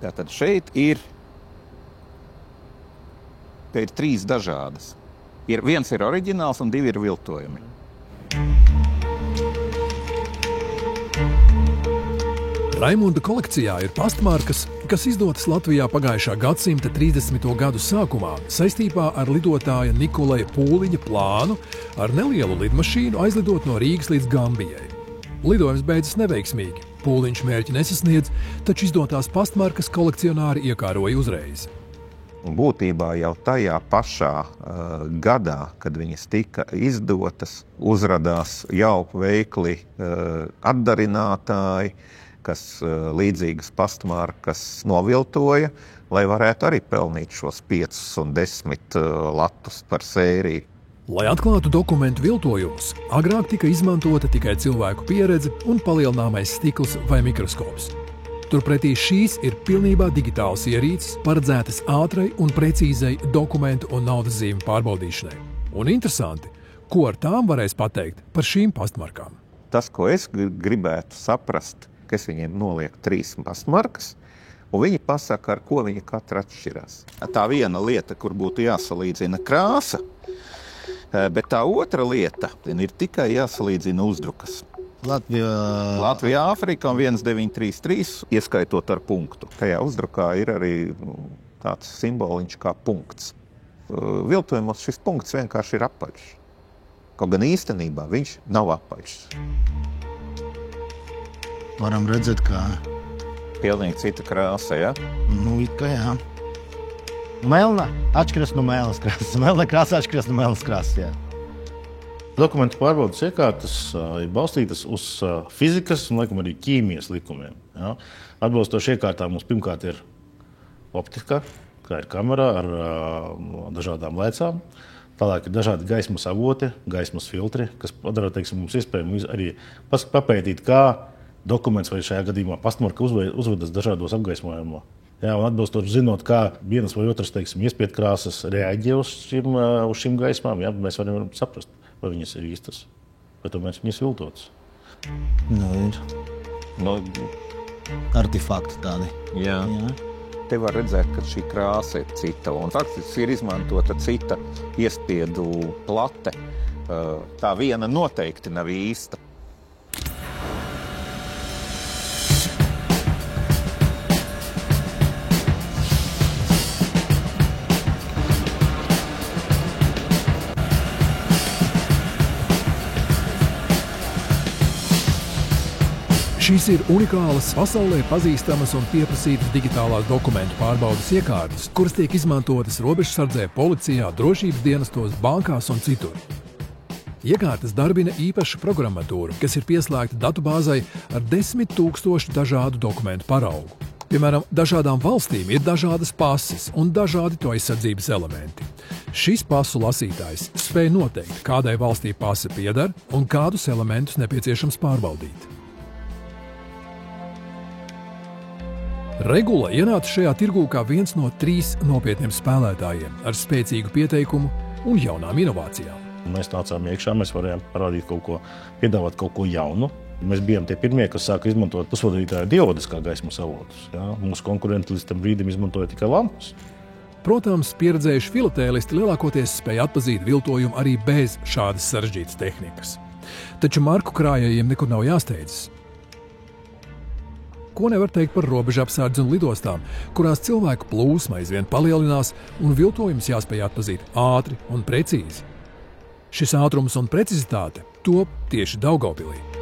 Tātad šeit ir 3 dažādas. Viens ir oriģināls un 2 ir viltojumi. Raimunda kolekcijā ir pastmarkas, kas izdotas Latvijā pagājušā gadsimta 30. gadu sākumā saistībā ar lidotāja Nikolaja Pūliņa plānu ar nelielu lidmašīnu aizlidot no Rīgas līdz Gambijai. Lidojums beidzas neveiksmīgi. Pūliņš mērķi nesasniedz, taču izdotās pastmarkas kolekcionāri iekāroja uzreiz. Būtībā jau tajā pašā gadā, kad viņas tika izdotas, uzradās jauku veikli atdarinātāji, kas līdzīgas pastmarkas noviltoja, lai varētu arī pelnīt šos 5 un 10 latus par sēriju. Lai atklātu dokumentu viltojumus, agrāk tika izmantota tikai cilvēku pieredze un palielināmais stikls vai mikroskops. Turpretī šīs ir pilnībā digitāls ierīces, paredzētas ātrai un precīzai dokumentu un naudas zīmju pārbaudīšanai. Un interesanti, ko ar tām varēs pateikt par šīm pastmarkām. Tas, ko es gribētu saprast, ka es viņiem nolieku 3 pastmarkas, un viņi pasaka, ar ko viņi katra atšķirās. Tā viena lieta, kur būtu jāsalīdzina krāsa, bet tā otra lieta ir tikai jāsalīdzina uzdrukas. Latvija, Āfrika un 1933, ieskaitot ar punktu. Tajā uzdrukā ir arī tāds simboliņš kā punkts. Viltojumos šis punkts vienkārši ir apaļš. Kaut gan īstenībā viņš nav apaļš. Varam redzēt, kā... Pilnīgi cita krāsa, ja? Nu, it kā jā. Melna atšķiras no mēles krāsas. Melna krāsa atšķiras no mēles krāsas, jā. Dokumentu pārbaudas iekārtas ir balstītas uz fizikas un, laikam, arī ķīmijas likumiem. Ja? Atbilstoši iekārtām mums pirmkārt ir optika, kā ir kamera ar dažādām lēcām. Tālāk ir dažādi gaismas avoti, gaismas filtri, kas padara, teiksim, mums iespējami arī papētīt, kā dokuments vai šajā gadījumā pastmarka uzvedas dažādos apgaismojumos. Jā, un atbilstoši zinot, kā vienas vai otras, teiksim, iespieedkrāsas reaģē uz šīm gaismām, jā, mēs varam saprast, vai viņas ir īstas, vai tomēr viņas viltotas. Nu, ir artefakti tādi. Jā. Te var redzēt, ka šī krāsa ir cita, un faktiski ir izmantota cita iespiedu plate. Tā viena noteikti nav īsta. Šīs ir unikālas, pasaulē pazīstamas un pieprasītas digitālās dokumentu pārbaudas iekārtas, kuras tiek izmantotas robežsardzē, policijā, drošības dienestos, bankās un citur. Iekārtas darbina īpašu programmatūru, kas ir pieslēgta datubāzai ar 10 000 dažādu dokumentu paraugu. Piemēram, dažādām valstīm ir dažādas pases un dažādi to aizsardzības elementi. Šis pasu lasītājs spēj noteikt, kādai valstī pase pieder un kādus elementus nepieciešams pārbaudīt. Regula ienāca šajā tirgū kā viens no 3 nopietniem spēlētājiem ar spēcīgu pieteikumu un jaunām inovācijām. Mēs nācām iekšā, mēs varējām parādīt kaut ko, piedāvāt kaut ko jaunu. Mēs bijām tie pirmie, kas sāka izmantot pusvadītāju diodes kā gaismas avotus. Ja? Mūsu konkurenti līdz tam brīdim izmantoja tikai lampas. Protams, pieredzējuši filatēlisti lielākoties spēja atpazīt viltojumu arī bez šādas sarežģītas tehnikas. Taču marku krājējiem nekur nav jāsteidzas. Ko nevar teikt par robežapsardzi un lidostām, kurās cilvēku plūsma aizvien palielinās un viltojums jāspēj atpazīt ātri un precīzi. Šis ātrums un precizitāte top tieši Daugavpilī.